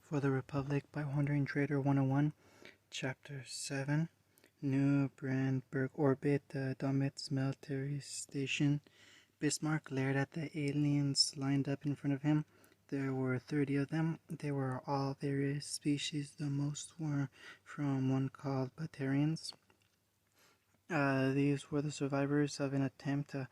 For the Republic by Wandering Trader 101, Chapter 7, New Brandenburg Orbit, the Domitz military station. Bismarck glared at the aliens lined up in front of him. There were 30 of them. They were all various species. The most were from one called Batarians. These were the survivors of an attempt to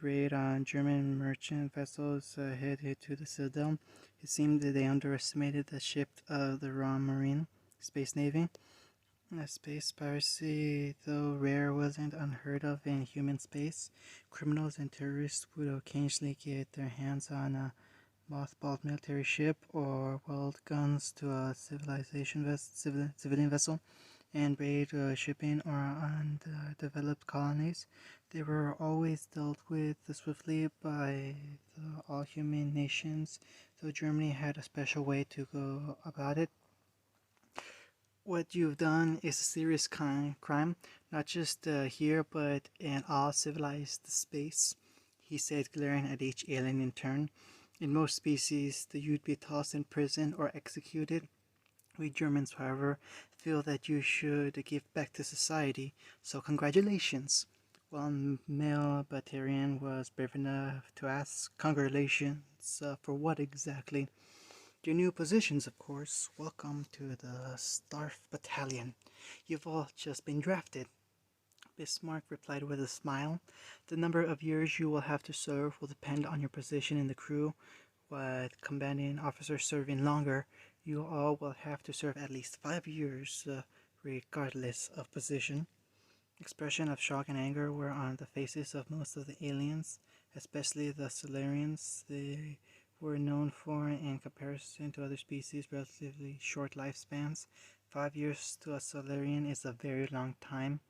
raid on German merchant vessels headed to the Citadel. It seemed that they underestimated the ship of the Raw Marine Space Navy. Space piracy, though rare, wasn't unheard of in human space. Criminals and terrorists would occasionally get their hands on a mothballed military ship or weld guns to a civilian vessel and raid shipping or undeveloped colonies. They were always dealt with swiftly by the all-human nations, though Germany had a special way to go about it. What you've done is a serious crime, not just here, but in all civilized space, he said, glaring at each alien in turn. In most species, you'd be tossed in prison or executed. We Germans, however, feel that you should give back to society, so congratulations. One male Batarian was brave enough to ask, congratulations for what exactly? Your new positions, of course. Welcome to the Starf Battalion. You've all just been drafted. Bismarck replied with a smile. The number of years you will have to serve will depend on your position in the crew. With commanding officers serving longer, you all will have to serve at least 5 years, regardless of position. Expression of shock and anger were on the faces of most of the aliens, especially the Solarians. They were known for, in comparison to other species, relatively short lifespans. 5 years to a Solarian is a very long time.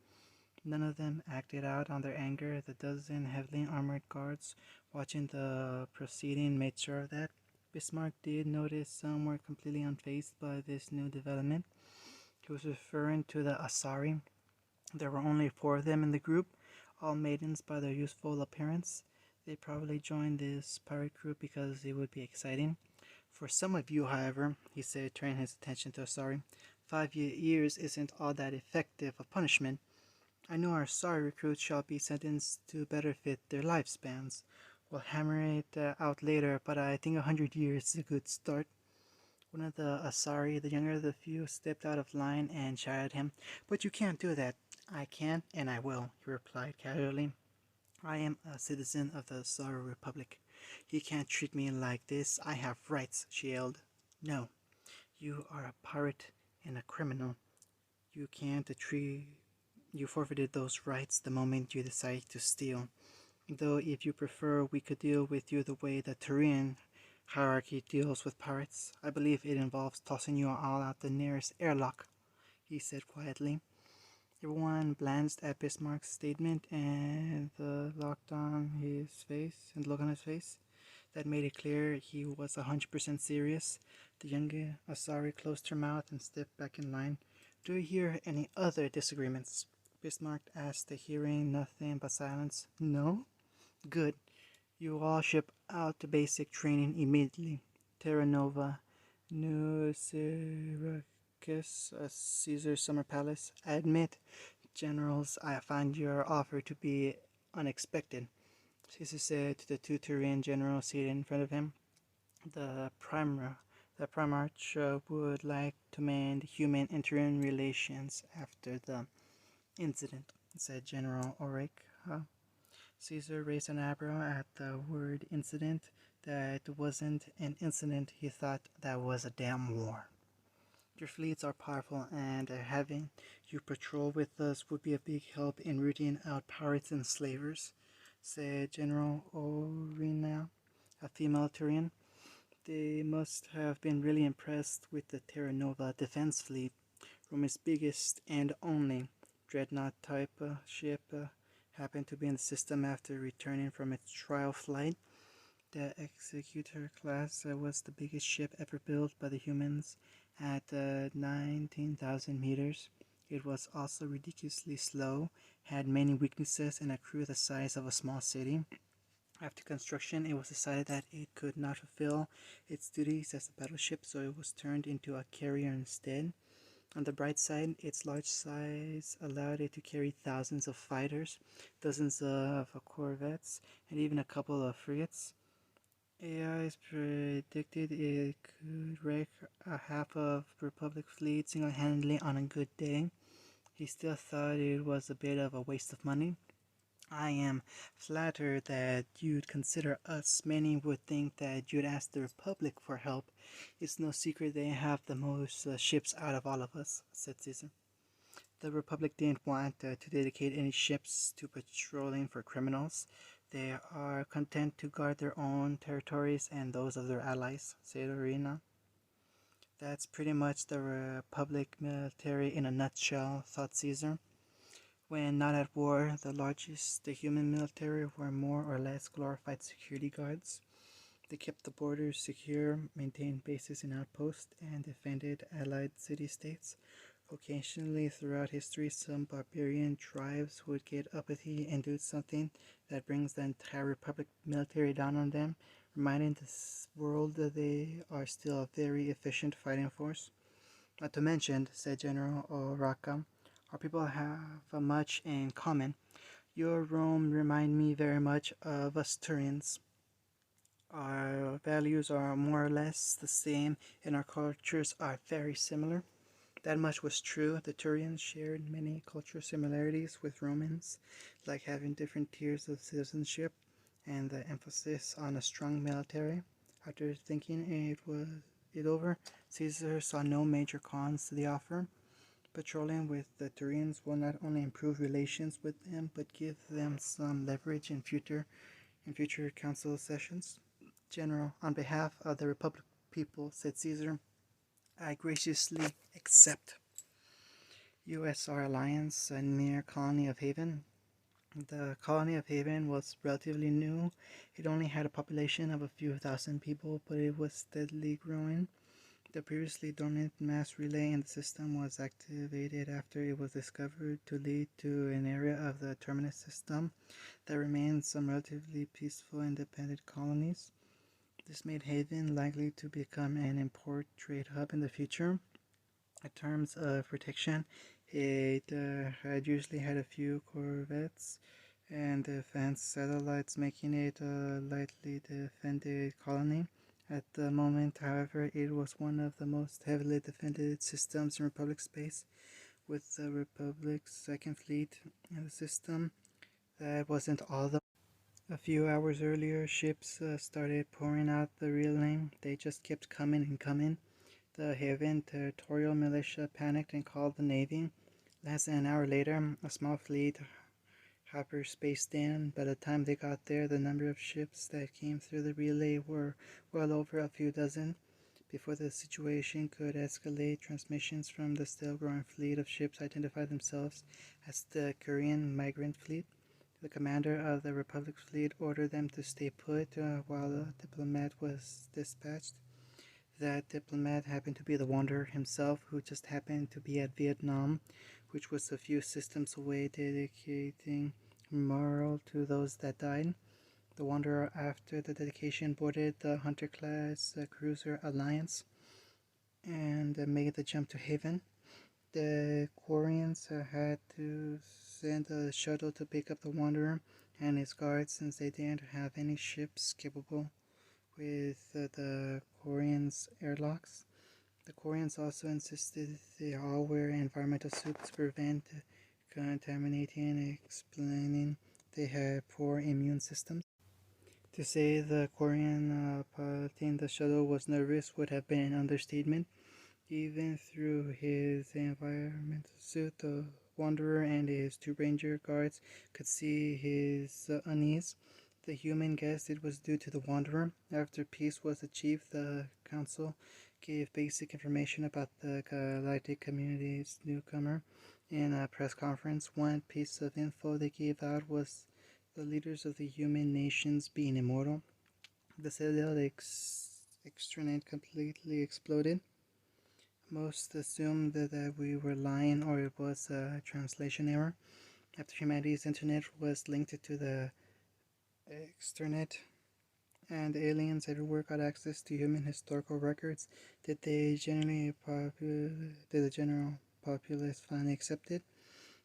None of them acted out on their anger. The dozen heavily armored guards watching the proceeding made sure of that. Bismarck did notice some were completely unfazed by this new development. He was referring to the Asari. There were only 4 of them in the group, all maidens by their youthful appearance. They probably joined this pirate group because it would be exciting. For some of you, however, he said, turning his attention to Asari, 5 years isn't all that effective a punishment. I know our Asari recruits shall be sentenced to better fit their lifespans. We'll hammer it out later, but I think 100 years is a good start. One of the Asari, the younger of the few, stepped out of line and shouted at him. But you can't do that. I can and I will, he replied casually. I am a citizen of the Asari Republic. You can't treat me like this. I have rights, she yelled. No, you are a pirate and a criminal. You can't treat... You forfeited those rights the moment you decided to steal. Though if you prefer, we could deal with you the way the Turian hierarchy deals with pirates. I believe it involves tossing you all out the nearest airlock, he said quietly. Everyone glanced at Bismarck's statement and the look on his face that made it clear he was 100% serious. The young Asari closed her mouth and stepped back in line. Do you hear any other disagreements? Bismarck asked, hearing nothing but silence. No? Good. You all ship out to basic training immediately. Terra Nova, New Syracuse, Caesar Summer Palace. I admit, generals, I find your offer to be unexpected, Caesar said to the 2 Turian generals seated in front of him. The Primarch would like to mend human-Turian relations after the incident, said General Auric. Caesar raised an eyebrow at the word incident. That wasn't an incident, he thought. That was a damn war. Your fleets are powerful, and having you patrol with us would be a big help in rooting out pirates and slavers, said General Orina, a female Turian. They must have been really impressed with the Terra Nova defense fleet, Rome's biggest and only dreadnought-type ship. Happened to be in the system after returning from its trial flight. The Executor class was the biggest ship ever built by the humans at 19,000 meters. It was also ridiculously slow, had many weaknesses, and a crew the size of a small city. After construction, it was decided that it could not fulfill its duties as a battleship, so it was turned into a carrier instead. On the bright side, its large size allowed it to carry thousands of fighters, dozens of corvettes, and even a couple of frigates. AIs predicted it could wreck a half of the Republic fleet single-handedly on a good day. He still thought it was a bit of a waste of money. I am flattered that you'd consider us. Many would think that you'd ask the Republic for help. It's no secret they have the most ships out of all of us, said Caesar. The Republic didn't want to dedicate any ships to patrolling for criminals. They are content to guard their own territories and those of their allies, said Arena. That's pretty much the Republic military in a nutshell, thought Caesar. When not at war, the human military were more or less glorified security guards. They kept the borders secure, maintained bases and outposts, and defended allied city-states. Occasionally, throughout history, some barbarian tribes would get uppity and do something that brings the entire Republic military down on them, reminding the world that they are still a very efficient fighting force. Not to mention, said General Oraka, our people have much in common. Your Rome remind me very much of us Turians. Our values are more or less the same, and our cultures are very similar. That much was true. The Turians shared many cultural similarities with Romans, like having different tiers of citizenship and the emphasis on a strong military. After thinking it over, Caesar saw no major cons to the offer. Patrolling with the Turians will not only improve relations with them, but give them some leverage in future council sessions. General, on behalf of the Republic people, said Caesar, I graciously accept. USR Alliance, a near colony of Haven. The colony of Haven was relatively new. It only had a population of a few thousand people, but it was steadily growing. The previously dormant mass relay in the system was activated after it was discovered to lead to an area of the terminus system that remained some relatively peaceful independent colonies. This made Haven likely to become an import trade hub in the future. In terms of protection, it had usually had a few corvettes and defense satellites, making it a lightly defended colony. At the moment, however, it was one of the most heavily defended systems in Republic space, with the Republic's second fleet in the system. That wasn't all, though. A few hours earlier, ships started pouring out the reeling. They just kept coming and coming. The Haven territorial militia panicked and called the Navy. Less than an hour later, a small fleet hyperspaced in. By the time they got there, the number of ships that came through the relay were well over a few dozen. Before the situation could escalate, transmissions from the still growing fleet of ships identified themselves as the Korean migrant fleet. The commander of the Republic fleet ordered them to stay put while a diplomat was dispatched. That diplomat happened to be the Wanderer himself, who just happened to be at Vietnam, which was a few systems away, dedicating memorial to those that died. The Wanderer, after the dedication, boarded the Hunter-class cruiser Alliance and made the jump to Haven. The Quarians had to send a shuttle to pick up the Wanderer and his guards, since they didn't have any ships capable with the Quarians' airlocks. The Quarians also insisted they all wear environmental suits to prevent contaminating, explaining they had poor immune systems. To say the Quarian piloting the shuttle was nervous would have been an understatement. Even through his environmental suit, the Wanderer and his two ranger guards could see his unease. The human guessed it was due to the Wanderer. After peace was achieved, the council gave basic information about the galactic community's newcomer in a press conference. One piece of info they gave out was the leaders of the human nations being immortal. The Citadel extranet completely exploded. Most assumed that we were lying or it was a translation error. After humanity's internet was linked to the externet and aliens everywhere got access to human historical records, did the general populace finally accept it?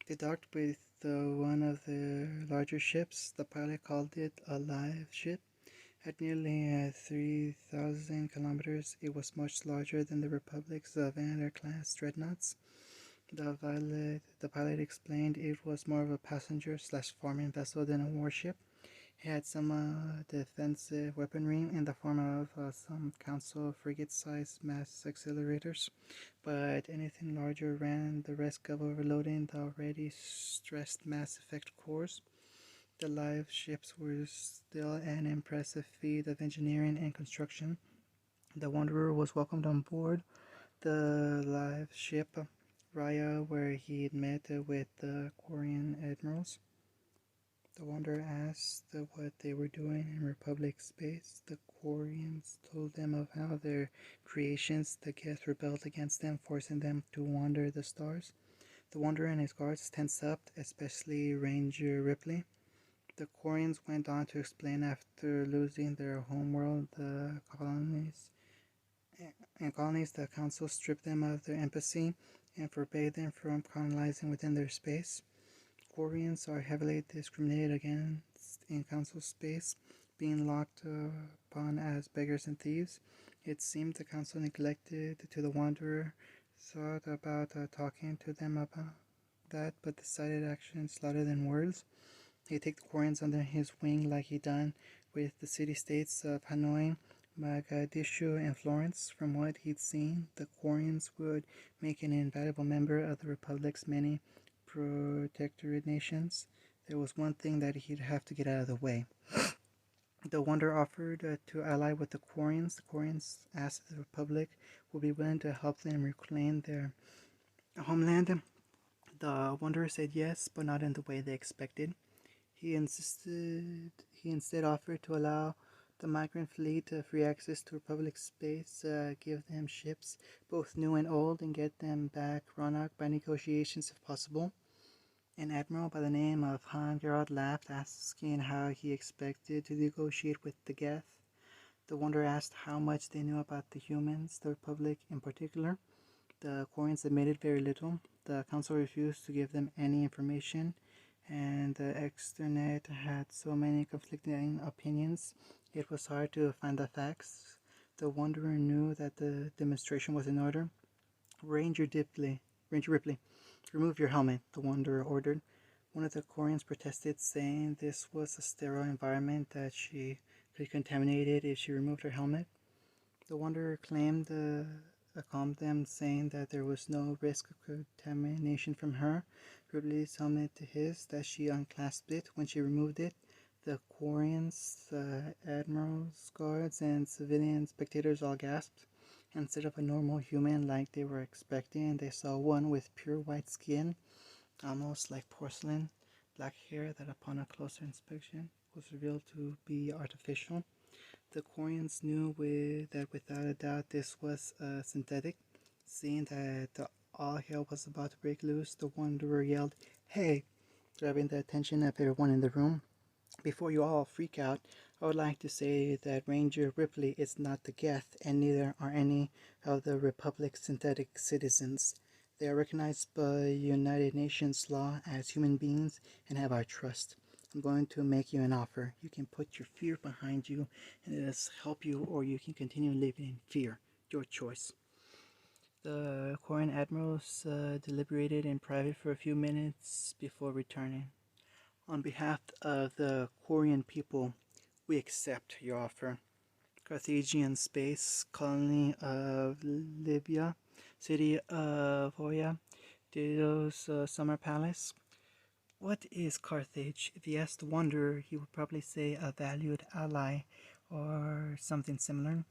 They docked with one of the larger ships. The pilot called it a live ship. At nearly 3,000 kilometers, it was much larger than the Republic's Vanguard-class dreadnoughts. The pilot explained it was more of a passenger/farming vessel than a warship. It had some defensive weaponry in the form of some Council frigate-sized mass accelerators, but anything larger ran the risk of overloading the already stressed Mass Effect cores. The live ships were still an impressive feat of engineering and construction. The Wanderer was welcomed on board the live ship Raya, where he had met with the Quarian admirals. The Wanderer asked what they were doing in Republic space. The Quarians told them of how their creations, the Geth, rebelled against them, forcing them to wander the stars. The Wanderer and his guards tensed up, especially Ranger Ripley. The Quarians went on to explain after losing their homeworld, the colonies, the Council stripped them of their embassy and forbade them from colonizing within their space. Quarians are heavily discriminated against in Council space, being looked upon as beggars and thieves. It seemed the Council neglected to the Wanderer, thought about talking to them about that, but decided actions louder than words. He'd take the Quarians under his wing like he done with the city-states of Hanoi, Mogadishu, and Florence. From what he'd seen, the Quarians would make an invaluable member of the Republic's many protectorate nations. There was one thing that he'd have to get out of the way. The Wanderer offered to ally with the Quarians. The Quarians asked if the Republic would be willing to help them reclaim their homeland. The Wanderer said yes, but not in the way they expected. He instead offered to allow the migrant fleet free access to Republic space, give them ships, both new and old, and get them back Roanoke by negotiations if possible. An admiral by the name of Han Gerard laughed, asking how he expected to negotiate with the Geth. The Wanderer asked how much they knew about the humans, the Republic in particular. The Quarians admitted very little. The Council refused to give them any information, and the externet had so many conflicting opinions, it was hard to find the facts. The Wanderer knew that the demonstration was in order. Ranger Ripley, remove your helmet, the Wanderer ordered. One of the Quarians protested, saying this was a sterile environment, that she could contaminate it if she removed her helmet. The Wanderer calmed them, saying that there was no risk of contamination from her. Ripley's helmet to his, that she unclasped it when she removed it. The Quarians, the admirals, guards, and civilian spectators all gasped. Instead of a normal human like they were expecting, they saw one with pure white skin, almost like porcelain, black hair that upon a closer inspection was revealed to be artificial. The Quarians knew that without a doubt this was synthetic. Seeing that all hell was about to break loose, the Wanderer yelled, "Hey!" grabbing the attention of everyone in the room. "Before you all freak out, I would like to say that Ranger Ripley is not the Geth, and neither are any of the Republic's synthetic citizens. They are recognized by United Nations law as human beings and have our trust. I'm going to make you an offer. You can put your fear behind you and let us help you, or you can continue living in fear. Your choice." The Quarian admirals deliberated in private for a few minutes before returning. "On behalf of the Quarian people, we accept your offer. Carthaginian space, colony of Libya, city of Oya, Dido's summer palace." What is Carthage? If you asked the Wanderer, he would probably say a valued ally or something similar.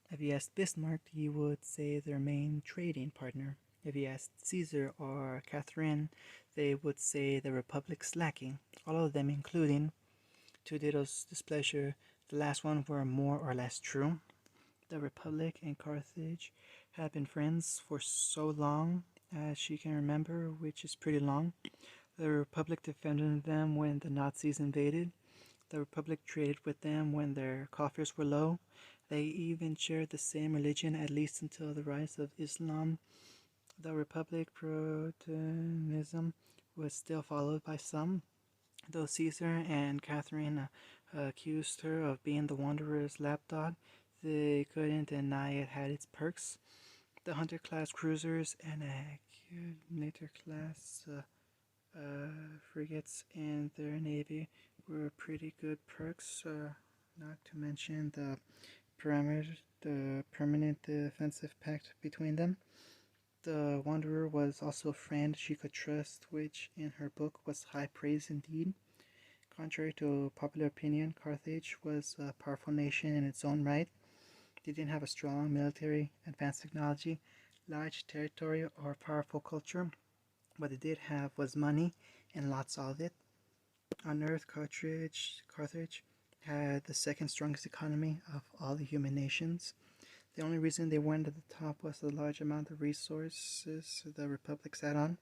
If you asked Bismarck, he would say their main trading partner. If you asked Caesar or Catherine, they would say the Republic's lacking, all of them including, to Dido's displeasure, the last one were more or less true. The Republic and Carthage had been friends for so long as she can remember, which is pretty long. The Republic defended them when the Nazis invaded. The Republic traded with them when their coffers were low. They even shared the same religion, at least until the rise of Islam. The Republic Protestantism was still followed by some, though Caesar and Catherine accused her of being the Wanderer's lapdog. They couldn't deny it had its perks. The Hunter-class cruisers and Accumulator-class frigates in their navy were pretty good perks, not to mention the permanent defensive pact between them. The Wanderer was also a friend she could trust, which in her book was high praise indeed. Contrary to popular opinion, Carthage was a powerful nation in its own right. They didn't have a strong military, advanced technology, large territory, or powerful culture. What they did have was money, and lots of it. On Earth, Carthage had the second strongest economy of all the human nations. The only reason they weren't at the top was the large amount of resources the Republic sat on.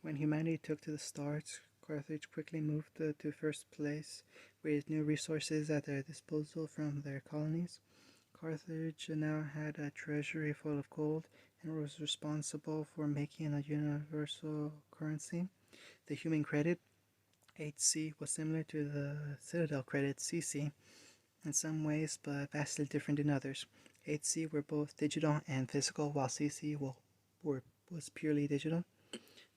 When humanity took to the stars, Carthage quickly moved to first place with new resources at their disposal from their colonies. Carthage now had a treasury full of gold and was responsible for making a universal currency. The human credit, HC, was similar to the Citadel credit, CC, in some ways, but vastly different in others. HC were both digital and physical, while CC was purely digital.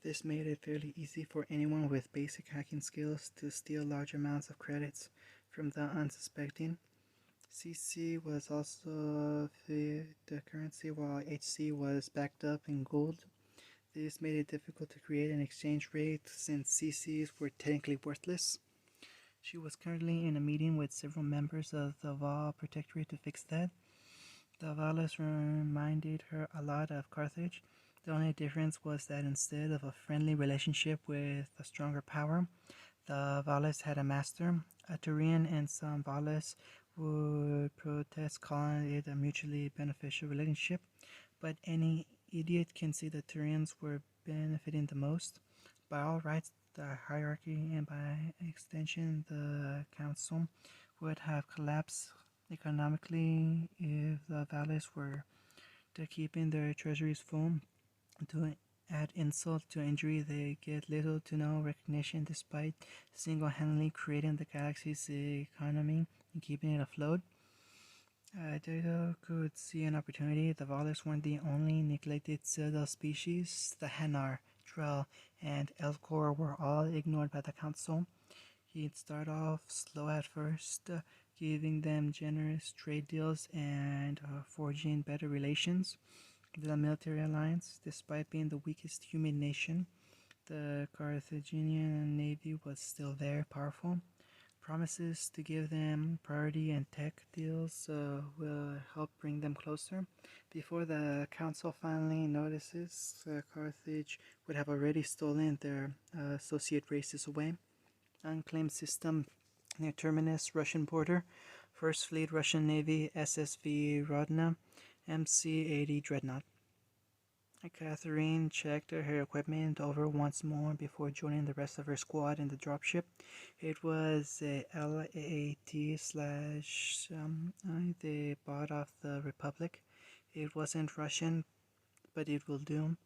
This made it fairly easy for anyone with basic hacking skills to steal large amounts of credits from the unsuspecting. CC was also the currency, while HC was backed up in gold. This made it difficult to create an exchange rate since CCs were technically worthless. She was currently in a meeting with several members of the Vaal Protectorate to fix that. The Valis reminded her a lot of Carthage. The only difference was that instead of a friendly relationship with a stronger power, the Valis had a master. A Turian and some Valis would protest, calling it a mutually beneficial relationship, but any idiot can see the Turians were benefiting the most. By all rights, the hierarchy and by extension the council would have collapsed economically if the Valis were to keeping their treasuries full. To add insult to injury, they get little to no recognition despite single-handedly creating the galaxy's economy and keeping it afloat. Data could see an opportunity. The Valis weren't the only neglected Citadel species. The Hanar, Drell, and Elcor were all ignored by the Council. He'd start off slow at first, giving them generous trade deals and forging better relations. The military alliance, despite being the weakest human nation, the Carthaginian navy was still very powerful. Promises to give them priority and tech deals will help bring them closer. Before the council finally notices, Carthage would have already stolen their associate races away. Unclaimed system near Terminus, Russian border. First Fleet Russian Navy, SSV Rodna, MC-80 Dreadnought. Catherine checked her equipment over once more before joining the rest of her squad in the dropship. It was a LAT slash they bought off the Republic. It wasn't Russian, but it will do.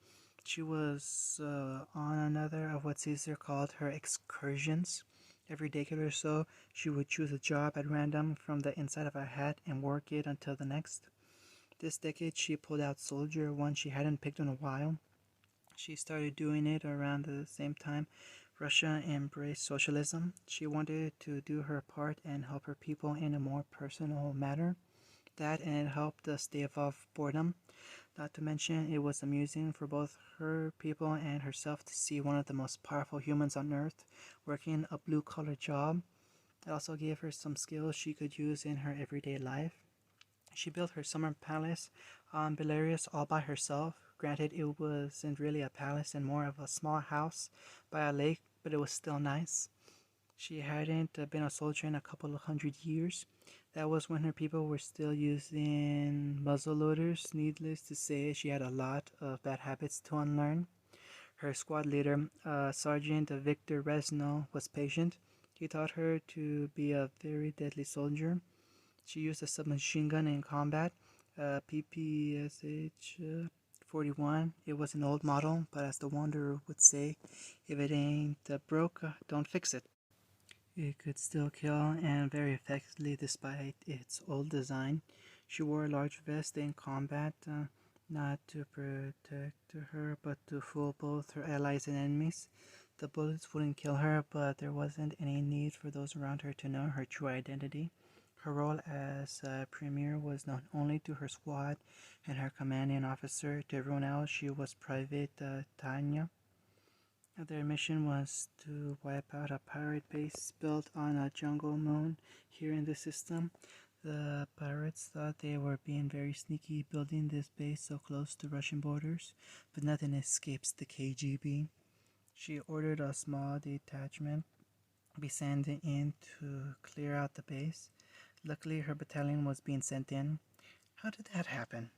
She was on another of what Caesar called her excursions. Every decade or so, she would choose a job at random from the inside of her hat and work it until the next. This decade, she pulled out soldier, one she hadn't picked in a while. She started doing it around the same time Russia embraced socialism. She wanted to do her part and help her people in a more personal manner. That and it helped us stave off boredom. Not to mention, it was amusing for both her people and herself to see one of the most powerful humans on Earth working a blue-collar job. It also gave her some skills she could use in her everyday life. She built her summer palace on Belarius all by herself. Granted, it wasn't really a palace and more of a small house by a lake, but it was still nice. She hadn't been a soldier in a couple of 100 years. That was when her people were still using muzzleloaders. Needless to say, she had a lot of bad habits to unlearn. Her squad leader, Sergeant Victor Resno, was patient. He taught her to be a very deadly soldier. She used a submachine gun in combat, a PPSH 41. It was an old model, but as the Wanderer would say, if it ain't broke, don't fix it. It could still kill, and very effectively despite its old design. She wore a large vest in combat, not to protect her, but to fool both her allies and enemies. The bullets wouldn't kill her, but there wasn't any need for those around her to know her true identity. Her role as premier was known only to her squad and her commanding officer. To everyone else, she was Private Tanya. Their mission was to wipe out a pirate base built on a jungle moon here in the system. The pirates thought they were being very sneaky building this base so close to Russian borders, but nothing escapes the KGB. She ordered a small detachment be sent in to clear out the base. Luckily, her battalion was being sent in. How did that happen?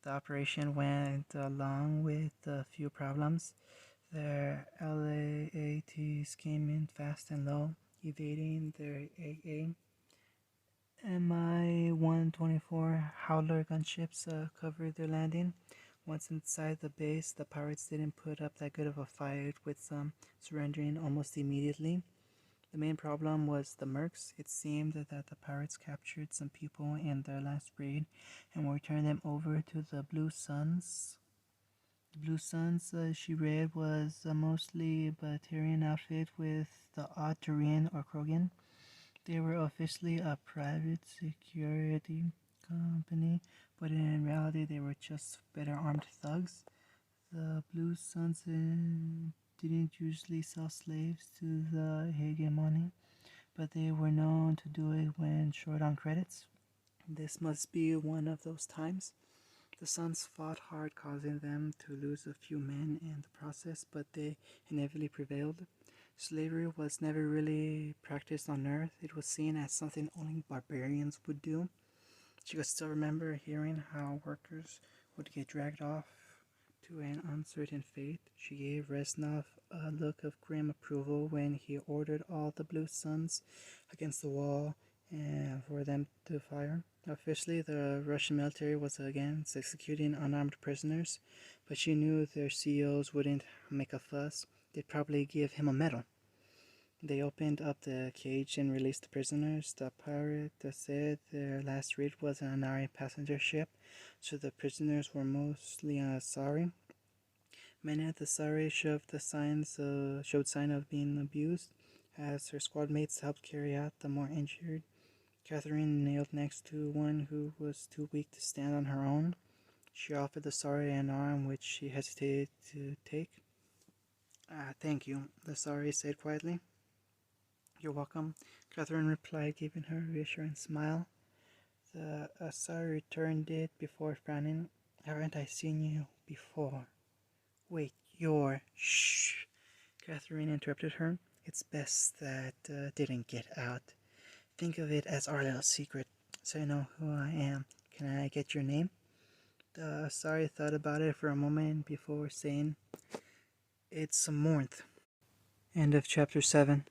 The operation went along with a few problems. Their LAATs came in fast and low, evading their AA. Mi-124 Howler gunships covered their landing. Once inside the base, the pirates didn't put up that good of a fight, with some surrendering almost immediately. The main problem was the mercs. It seemed that the pirates captured some people in their last raid and were turning them over to the Blue Suns. The Blue Suns, she read, was mostly a Batarian outfit with the odd Turian or Krogan. They were officially a private security company, but in reality they were just better armed thugs. The Blue Suns didn't usually sell slaves to the hegemony, but they were known to do it when short on credits. This must be one of those times. The Suns fought hard, causing them to lose a few men in the process, but they inevitably prevailed. Slavery was never really practiced on Earth. It was seen as something only barbarians would do. She could still remember hearing how workers would get dragged off to an uncertain fate. She gave Reznov a look of grim approval when he ordered all the Blue Suns against the wall and for them to fire. Officially, the Russian military was against executing unarmed prisoners, but she knew their CEOs wouldn't make a fuss. They'd probably give him a medal. They opened up the cage and released the prisoners. The pirate said their last raid was an Anari passenger ship, so the prisoners were mostly sorry. Many of the Sari showed sign of being abused, as her squad mates helped carry out the more injured. Catherine kneeled next to one who was too weak to stand on her own. She offered the Sari an arm, which she hesitated to take. Thank you, the Sari said quietly. You're welcome, Catherine replied, giving her a reassuring smile. The Sari returned it before frowning. Haven't I seen you before? Wait, you're... Shh! Catherine interrupted her. It's best that didn't get out. Think of it as our little secret, so you know who I am. Can I get your name? The Asari thought about it for a moment before saying, It's Mornth. End of chapter 7.